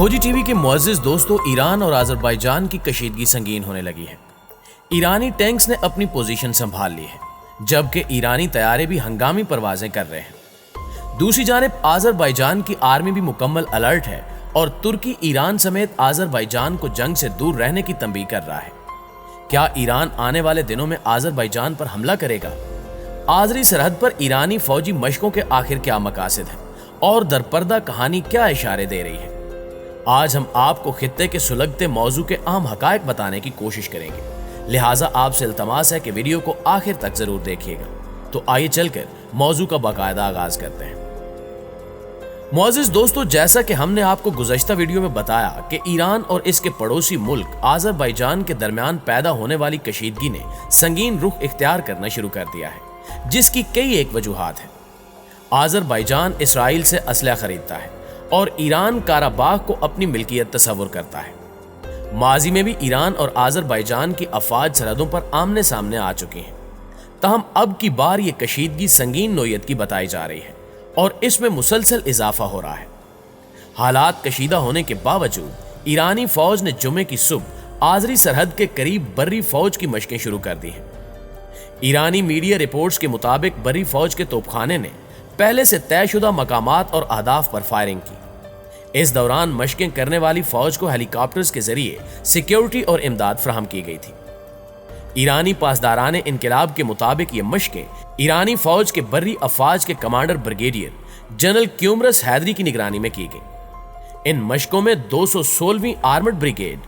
खोजी टीवी के मुअज़्ज़िज़ दोस्तों, ईरान और आज़रबाईजान की कशीदगी संगीन होने लगी है। ईरानी टैंक्स ने अपनी पोजीशन संभाल ली है, जबकि ईरानी तैयारे भी हंगामी परवाजें कर रहे हैं। दूसरी जानिब आज़रबाईजान की आर्मी भी मुकम्मल अलर्ट है और तुर्की ईरान समेत आज़रबाईजान को जंग से दूर रहने की तंबीह कर रहा है। क्या ईरान आने वाले दिनों में आज़रबाईजान पर हमला करेगा? आज़री सरहद पर ईरानी फौजी मशकों के आखिर क्या मकासद हैं और दरपर्दा कहानी क्या इशारे दे रही है? आज हम आपको खित्ते के सुलगते मौजू के अहम हकायक बताने की कोशिश करेंगे, लिहाजा आपसे इल्तमास है कि वीडियो को आखिर तक जरूर देखिएगा। तो आइए चलकर मौजू का बाकायदा आगाज करते हैं। मुअज़्ज़िज़ दोस्तों, जैसा कि हमने आपको गुज़श्ता वीडियो में बताया कि ईरान और इसके पड़ोसी मुल्क आज़रबाईजान के दरमियान पैदा होने वाली कशीदगी ने संगीन रुख इख्तियार करना शुरू कर दिया है, जिसकी कई एक वजूहात हैं। आज़रबाईजान इसराइल से असलहा खरीदता है और ईरान काराबाग को अपनी मिल्कियत तस्वुर करता है। माजी में भी ईरान और आज़रबाईजान की अफवाज सरहदों पर आमने सामने आ चुकी हैं, तहम अब की बार ये कशीदगी संगीन नोयत की बताई जा रही है और इसमें मुसलसल इजाफा हो रहा है। हालात कशीदा होने के बावजूद ईरानी फौज ने जुमे की सुबह आज़री सरहद के करीब बर्री फौज की मशकें शुरू कर दी हैं। ईरानी मीडिया रिपोर्ट्स के मुताबिक बर्री फौज के तोपखाने ने पहले से तयशुदा मकामात और अहदाफ पर फायरिंग की। इस दौरान मशकें करने वाली फौज को हेलीकॉप्टर्स के जरिए सिक्योरिटी और इमदाद फराहम की गई थी। ईरानी पासदारान इनकलाब के मुताबिक ये मशकें ईरानी फौज के बर्री अफवाज के commander brigadier general Kiumars Heidari की निगरानी में की गई। इन मशकों में 216वीं आर्मर्ड ब्रिगेड,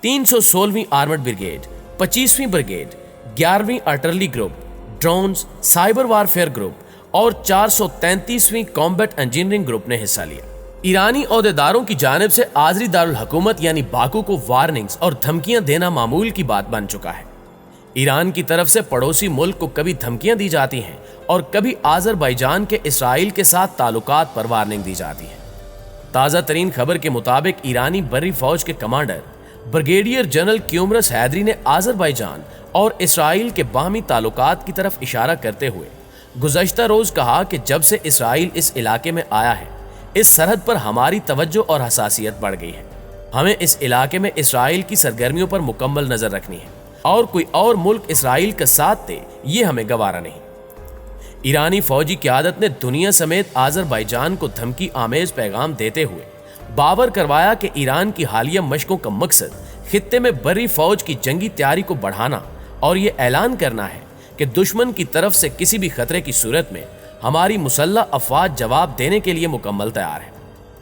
316वीं आर्मर्ड ब्रिगेड, 25वीं ब्रिगेड, 11वीं artillery group, drones, cyber warfare group और 433वीं कॉम्बैट इंजीनियरिंग ग्रुप ने हिस्सा लिया। ईरानी ओहदेदारों की जानिब से आज़री दारुल हुकूमत यानी बाकू को वार्निंग्स और धमकियां देना मामूल की बात बन चुका है। ईरान की तरफ से पड़ोसी मुल्क को कभी धमकियां दी जाती हैं और कभी आज़रबाईजान के इसराइल के साथ ताल्लुकात पर वार्निंग दी जाती है। ताज़ा तरीन खबर के मुताबिक ईरानी बर्री फौज के commander brigadier general Kiumars Hydari ने आज़रबाईजान और इसराइल के बाहमी ताल्लुकात की तरफ इशारा करते हुए गुज़श्ता रोज कहा कि जब से इसराइल इस इलाके में आया है, इस सरहद पर हमारी तवज्जो और हसासियत बढ़ गई है। हमें इस इलाके में इसराइल की सरगर्मियों पर मुकम्मल नजर रखनी है और कोई और मुल्क इसराइल का साथ दे, ये हमें गवारा नहीं। ईरानी फौजी क़यादत ने दुनिया समेत आज़रबाईजान को धमकी आमेज पैगाम देते हुए बावर करवाया कि ईरान की हालिया मशकों का मकसद खित्ते में बर्री फौज की जंगी तैयारी को बढ़ाना और ये ऐलान करना है कि दुश्मन की तरफ से किसी भी खतरे की सूरत में हमारी मुसल्लह अफवाज जवाब देने के लिए मुकम्मल तैयार है।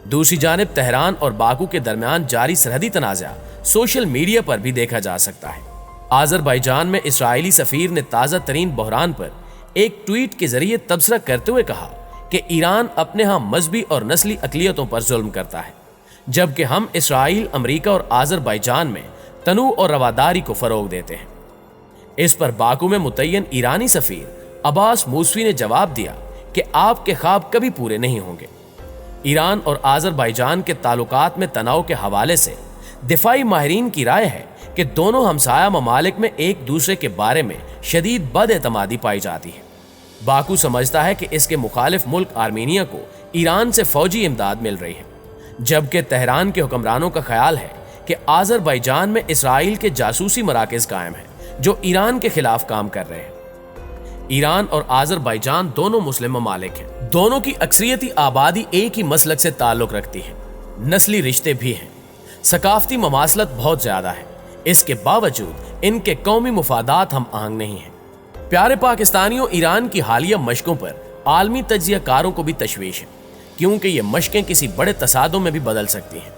दूसरी जानिब तेहरान और बाकू के दरमियान जारी सरहदी तनाज़ा सोशल मीडिया पर भी देखा जा सकता है। आज़रबाईजान में इसराइली सफीर ने ताज़ा तरीन बहरान पर एक ट्वीट के जरिए तबसरा करते हुए कहा कि ईरान अपने यहाँ मजहबी और नस्ली अकलियतों पर जुल्म करता है, जबकि हम इसराइल, अमरीका और आज़रबाईजान में तनू और रवादारी को फरोग देते हैं। इस पर बाकू में मुतय्यन ईरानी सफीर अब्बास मूसवी ने जवाब दिया कि आपके ख्वाब कभी पूरे नहीं होंगे। ईरान और आज़रबाईजान के ताल्लुकात में तनाव के हवाले से दिफाई माहिरीन की राय है कि दोनों हमसाया ममालिक में एक दूसरे के बारे में शदीद बदएतमादी पाई जाती है। बाकू समझता है कि इसके मुखालिफ मुल्क आर्मीनिया को ईरान से फौजी इमदाद मिल रही है, जबकि तेहरान के हुक्मरानों का ख्याल है कि आज़रबाईजान में इसराइल के जासूसी मराकज़ कायम हैं जो ईरान के खिलाफ काम कर रहे हैं। ईरान और आज़रबाईजान दोनों मुस्लिम ममालिक हैं। दोनों की अक्सरियती आबादी एक ही मसलक से ताल्लुक रखती है, नस्ली रिश्ते भी हैं, सकाफती ममासलत बहुत ज्यादा है। इसके बावजूद इनके कौमी मुफादात हम आहंग नहीं हैं। प्यारे पाकिस्तानियों, ईरान की हालिया मशकों पर आलमी तज्जियाकारों को भी तशवीश है, क्योंकि ये मशकें किसी बड़े तसादुम में भी बदल सकती हैं।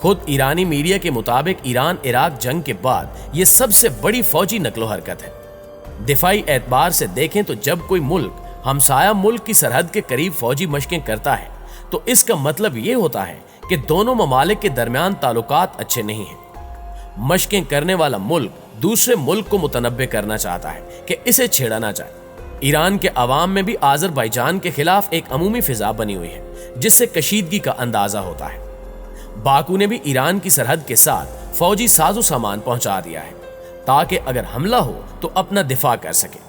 खुद ईरानी मीडिया के मुताबिक ईरान इराक जंग के बाद ये सबसे बड़ी फौजी नकलो हरकत है। दिफाई एतबार से देखें तो जब कोई मुल्क हमसाया मुल्क की सरहद के करीब फौजी मशकें करता है तो इसका मतलब ये होता है कि दोनों ममालिक के दरमियान ताल्लुकात अच्छे नहीं हैं। मशकें करने वाला मुल्क दूसरे मुल्क को मुतनब्बे करना चाहता है कि इसे छेड़ा ना जाए। ईरान के अवाम में भी आज़रबाईजान के खिलाफ एक अमूमी फिजा बनी हुई है, जिससे कशीदगी का अंदाजा होता है। बाकू ने भी ईरान की सरहद के साथ फौजी साजो सामान पहुंचा दिया है ताकि अगर हमला हो तो अपना दिफा कर सके।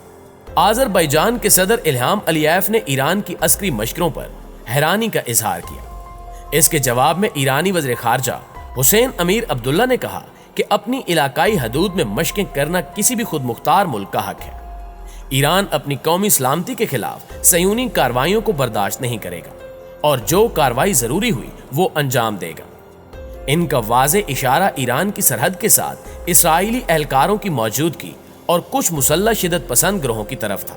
आज़रबाईजान के सदर इल्हाम अलियेव ने ईरान की अस्करी मशकों पर हैरानी का इजहार किया। اس کے جواب میں ایرانی وزیر خارجہ حسین امیر عبداللہ نے کہا کہ اپنی علاقائی حدود میں مشقیں کرنا کسی بھی خود مختار ملک کا حق ہے۔ ایران اپنی قومی سلامتی کے خلاف صہیونی کارروائیوں کو برداشت نہیں کرے گا اور جو کارروائی ضروری ہوئی وہ انجام دے گا۔ ان کا واضح اشارہ ایران کی سرحد کے ساتھ اسرائیلی اہلکاروں کی موجودگی اور کچھ مسلح شدت پسند گروہوں کی طرف تھا۔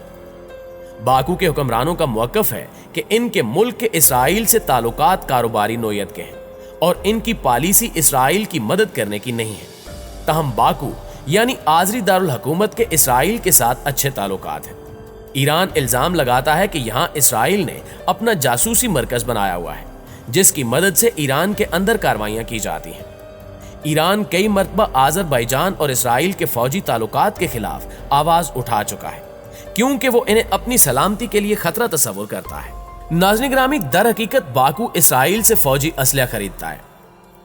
باکو کے حکمرانوں کا موقف ہے کہ ان کے ملک کے اسرائیل سے تعلقات کاروباری نوعیت کے ہیں اور ان کی پالیسی اسرائیل کی مدد کرنے کی نہیں ہے۔ تاہم باکو یعنی آذری دارالحکومت کے اسرائیل کے ساتھ اچھے تعلقات ہیں۔ ایران الزام لگاتا ہے کہ یہاں اسرائیل نے اپنا جاسوسی مرکز بنایا ہوا ہے جس کی مدد سے ایران کے اندر کاروائیاں کی جاتی ہیں۔ ایران کئی مرتبہ آذربائیجان اور اسرائیل کے فوجی تعلقات کے خلاف آواز اٹھا چکا ہے کیونکہ وہ انہیں اپنی سلامتی کے لیے خطرہ تصور کرتا ہے۔ ناظرین گرامی، در حقیقت باکو اسرائیل سے فوجی اسلحہ خریدتا ہے۔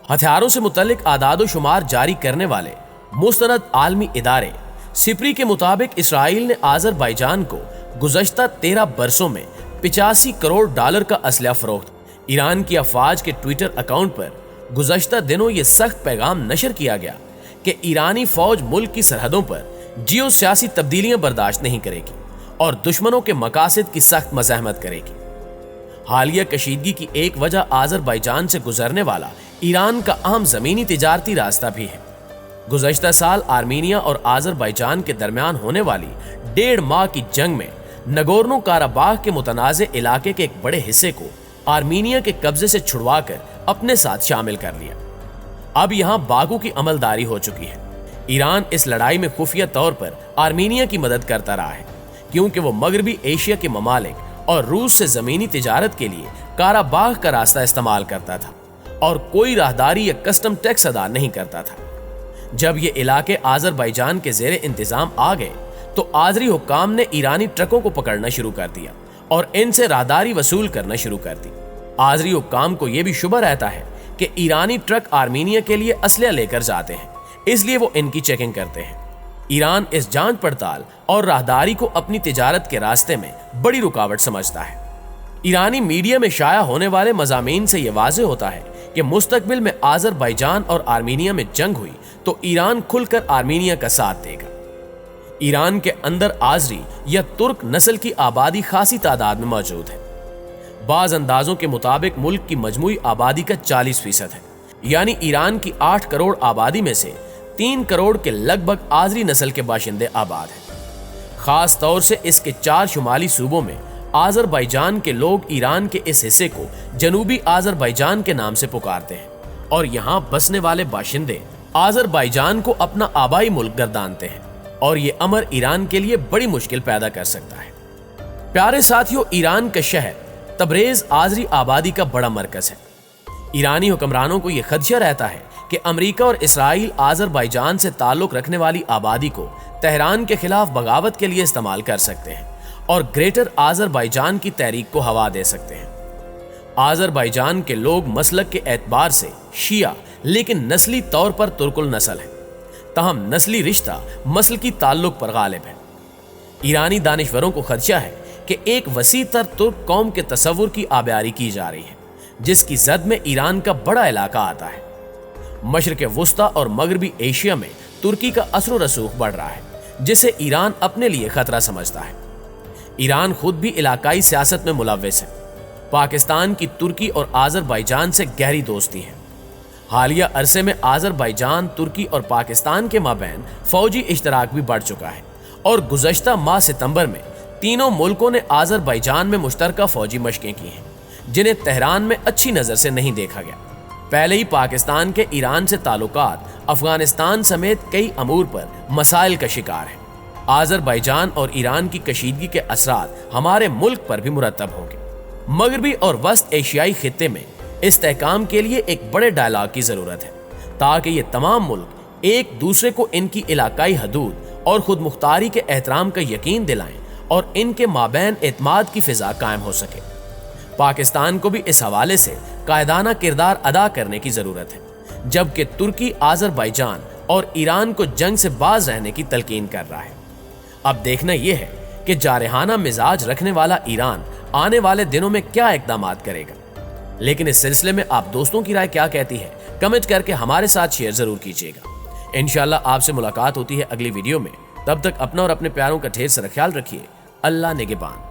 ہتھیاروں سے متعلق اعداد و شمار جاری کرنے والے مستند عالمی ادارے سپری کے مطابق اسرائیل نے آذربائیجان کو گزشتہ 13 برسوں میں 85 کروڑ ڈالر کا اسلحہ فروخت۔ ایران کی افواج کے ٹویٹر اکاؤنٹ پر گزشتہ دنوں یہ سخت پیغام نشر کیا گیا کہ ایرانی فوج ملک کی سرحدوں پر جیو سیاسی تبدیلیاں برداشت نہیں کرے گی اور دشمنوں کے مقاصد کی سخت مزاحمت کرے گی۔ حالیہ کشیدگی کی ایک وجہ آذربائیجان سے گزرنے والا ایران کا اہم زمینی تجارتی راستہ بھی ہے۔ گزشتہ سال آرمینیا اور آذربائیجان کے درمیان ہونے والی 1.5 ماہ کی جنگ میں نگورنو کاراباخ کے متنازع علاقے کے ایک بڑے حصے کو آرمینیا کے قبضے سے چھڑوا کر اپنے ساتھ شامل کر لیا۔ اب یہاں باکو کی عملداری ہو چکی ہے۔ ایران اس لڑائی میں خفیہ طور پر آرمینیا کی مدد کرتا رہا ہے کیونکہ وہ مغربی ایشیا کے ممالک اور روس سے زمینی تجارت کے لیے کاراباخ کا راستہ استعمال کرتا تھا اور کوئی راہداری یا کسٹم ٹیکس ادا نہیں کرتا تھا۔ جب یہ علاقے آذربائیجان کے زیر انتظام آ گئے تو آذری حکام نے ایرانی ٹرکوں کو پکڑنا شروع کر دیا اور ان سے راہداری وصول کرنا شروع کر دی۔ آذری حکام کو یہ بھی شبہ رہتا ہے کہ ایرانی ٹرک آرمینیا کے لیے اسلحہ لے کر جاتے ہیں، اس لیے وہ ان کی چیکنگ کرتے ہیں۔ ایران اس جانچ پڑتال اور راہداری کو اپنی تجارت کے راستے میں بڑی رکاوٹ سمجھتا ہے۔ ایرانی میڈیا میں شائع ہونے والے مضامین سے یہ واضح ہوتا ہے کہ مستقبل میں آذربائیجان اور آرمینیا میں جنگ ہوئی تو ایران کھل کر آرمینیا کا ساتھ دے گا۔ ایران کے اندر آذری یا ترک نسل کی آبادی خاصی تعداد میں موجود ہے۔ بعض اندازوں کے مطابق ملک کی مجموعی آبادی کا 40% ہے، یعنی ایران کی 8 کروڑ آبادی میں سے 3 کروڑ کے لگ بھگ آذری نسل کے باشندے آباد ہیں۔ خاص طور سے اس کے 4 شمالی صوبوں میں آذربائیجان کے لوگ ایران کے اس حصے کو جنوبی آذربائیجان کے نام سے پکارتے ہیں اور یہاں بسنے والے باشندے آذربائیجان کو اپنا آبائی ملک گردانتے ہیں اور یہ امر ایران کے لیے بڑی مشکل پیدا کر سکتا ہے۔ پیارے ساتھیوں، ایران کا شہر تبریز آذری آبادی کا بڑا مرکز ہے۔ ایرانی حکمرانوں کو یہ خدشہ رہتا ہے کہ امریکہ اور اسرائیل آذربائیجان سے تعلق رکھنے والی آبادی کو تہران کے خلاف بغاوت کے لیے استعمال کر سکتے ہیں اور گریٹر آذربائیجان کی تحریک کو ہوا دے سکتے ہیں۔ آذربائیجان کے لوگ مسلک کے اعتبار سے شیعہ لیکن نسلی طور پر ترک النسل ہیں، تاہم نسلی رشتہ مسلکی تعلق پر غالب ہے۔ ایرانی دانشوروں کو خدشہ ہے کہ ایک وسیع تر ترک قوم کے تصور کی آبیاری کی جا رہی ہے جس کی زد میں ایران کا بڑا علاقہ آتا ہے۔ مشرق وسطیٰ اور مغربی ایشیا میں ترکی کا اثر و رسوخ بڑھ رہا ہے جسے ایران اپنے لیے خطرہ سمجھتا ہے۔ ایران خود بھی علاقائی سیاست میں ملوث ہے۔ پاکستان کی ترکی اور آذربائیجان سے گہری دوستی ہے۔ حالیہ عرصے میں آذربائیجان، ترکی اور پاکستان کے مابین فوجی اشتراک بھی بڑھ چکا ہے اور گزشتہ ماہ ستمبر میں تینوں ملکوں نے آذربائیجان میں مشترکہ فوجی مشقیں کی ہیں جنہیں تہران میں اچھی نظر سے نہیں دیکھا گیا۔ پہلے ہی پاکستان کے ایران سے تعلقات افغانستان سمیت کئی امور پر مسائل کا شکار ہیں۔ آذربائیجان اور ایران کی کشیدگی کے اثرات ہمارے ملک پر بھی مرتب ہوں گے۔ مغربی اور وسط ایشیائی خطے میں استحکام کے لیے ایک بڑے ڈائلاگ کی ضرورت ہے تاکہ یہ تمام ملک ایک دوسرے کو ان کی علاقائی حدود اور خود مختاری کے احترام کا یقین دلائیں اور ان کے مابین اعتماد کی فضا قائم ہو سکے۔ پاکستان کو بھی اس حوالے سے قائدانہ کردار ادا کرنے کی ضرورت ہے، جبکہ ترکی آذربائیجان اور ایران کو جنگ سے باز رہنے کی تلقین کر رہا ہے۔ اب دیکھنا یہ ہے کہ جارحانہ مزاج رکھنے والا ایران آنے والے دنوں میں کیا اقدامات کرے گا۔ लेकिन इस सिलसिले में आप दोस्तों की राय क्या कहती है, कमेंट करके हमारे साथ शेयर जरूर कीजिएगा। इंशाल्लाह आपसे मुलाकात होती है अगली वीडियो में। तब तक अपना और अपने प्यारों का ढेर सारा ख्याल रखिए। अल्लाह निगहबान।